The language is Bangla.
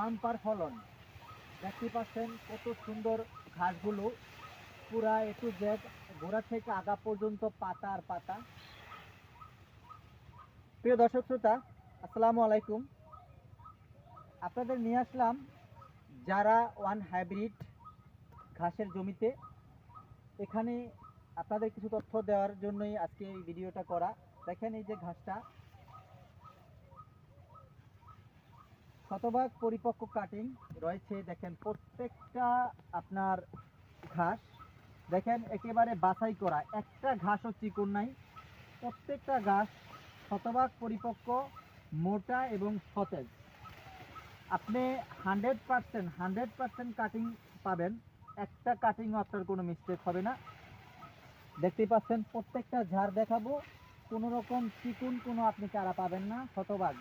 বাম্পার ফলন। দেখতে পাচ্ছেন কত সুন্দর ঘাসগুলো, পুরা এ টু জেড, গোড়া থেকে আগা পর্যন্ত পাতা আর পাতা। প্রিয় দর্শক শ্রোতা, আসসালামু আলাইকুম। আপনাদের নিয়ে আসলাম যারা ওয়ান হাইব্রিড ঘাসের জমিতে। এখানে আপনাদের কিছু তথ্য দেওয়ার জন্যই আজকে এই ভিডিওটা করা। দেখেন এই যে ঘাসটা শতভাগ পরিপক্ক কাটিং রয়েছে। দেখেন প্রত্যেকটা আপনার ঘাস দেখেন একেবারে বাছাই করা, একটা ঘাসও চিকন নাই। প্রত্যেকটা ঘাস শতভাগ পরিপক্ক, মোটা এবং সতেজ। আপনি 100% কাটিং পাবেন, একটা কাটিংও আপনার কোনো মিস্টেক হবে না। দেখতেই পাচ্ছেন প্রত্যেকটা ঝাড় দেখাবো, কোনো রকম চিকুন কোনো আপনি চারা পাবেন না, শতভাগ।